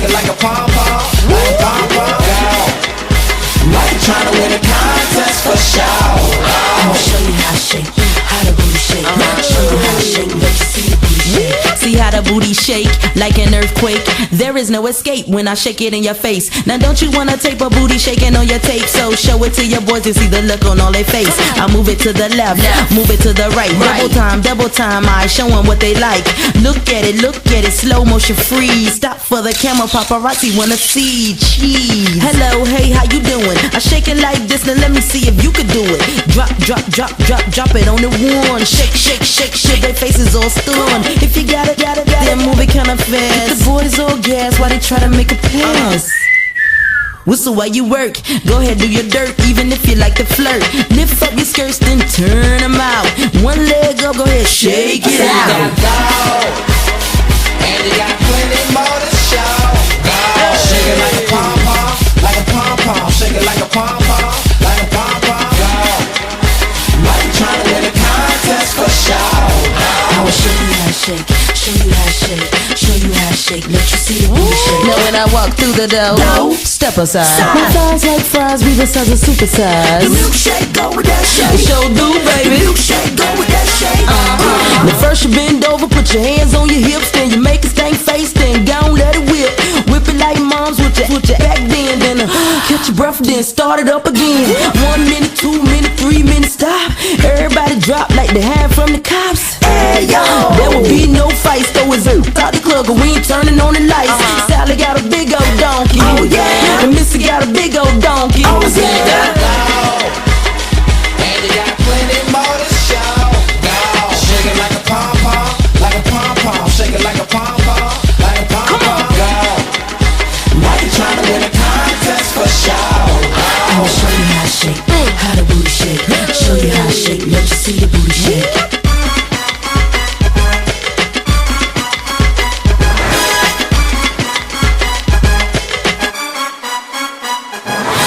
it like a pom-pom, like a pom-pom. Girl, like you tryna win a contest for sure. I'ma show you how to shake, how the booty shake. Show you how to shake, let you see the booty shake. See how the booty shake like an earthquake. There is no escape when I shake it in your face. Now don't you wanna tape a booty shaking on your tape? So show it to your boys and see the look on all their face. I move it to the left, move it to the right. Double time, I show them what they like. Look at it, slow motion freeze. Stop for the camera, paparazzi wanna see. Cheese. Hello, hey, how you doing? I shake it like this, now let me see if you could do it. Drop it on the one. Shake, their faces all stunned. If you got it, then move it kinda fast. The boys all gas while they try to make a pass. Whistle while you work, go ahead do your dirt, even if you like to flirt. Lift up your skirts, then turn them out. One leg up, go ahead, shake it out. You got go, and you got plenty more to show. Go, shake it like a pom-pom, like a pom-pom. Shake it like a pom-pom, like a pom-pom. Go, like you tryna win a contest for sure. I'ma show you how to shake, show you how to shake, show you how to shake, let you see the booty shake. Now when I walk through the door, step aside. My thighs like fries, we the size of super size. The milkshake, go with that shake. Show do, baby. The milkshake, go with that shake. Now first you bend over, put your hands on your hips, then you make a stank face, then go let it whip. Whip it like moms with your back then catch your breath, then start it up again. 1 minute, 2 minutes, 3 minutes, stop. Everybody drop like they hide from the cops. Hey, yo. There will be no fights, though it's out the club, cause we ain't turning on the lights. Sally got a big old donkey. Oh, yeah. And Missy got a big old donkey. Oh, You yeah. got go, and you got plenty more to show. Go, shake it like a pom-pom, like a pom-pom. Shake it like a pom-pom, like a pom-pom. Go, like you tryna win a contest for sure. I'ma show you how to shake, how the booty shake. Show you how to shake, let you see the booty shake.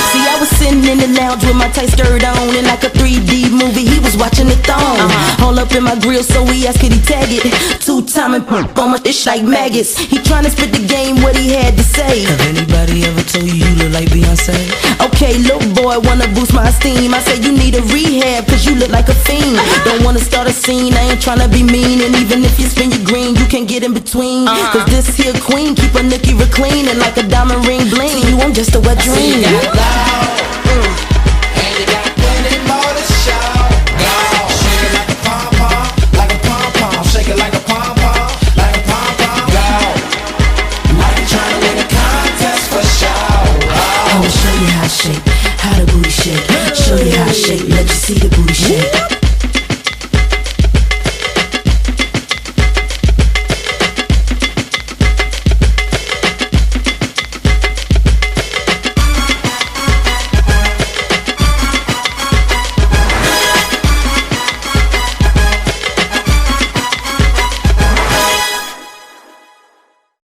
See, I was sitting in the lounge with my tight skirt on, and like a 3D movie, he was watching it thong. All up in my grill, so he asked could he tag it. 2-time and pump on my dish like maggots. He tryna spit the game, what he had to say. Have anybody ever told you you look like Beyonce? Okay, little boy, wanna boost my esteem. I said you need a rehab, cause you look like a fiend. Don't wanna start a scene, I ain't tryna be mean. And even if you spin your green, you can't get in between. Cause this here queen keep a nookie real clean, and like a diamond ring bling, you I'm just a wet dream. You got loud, and you got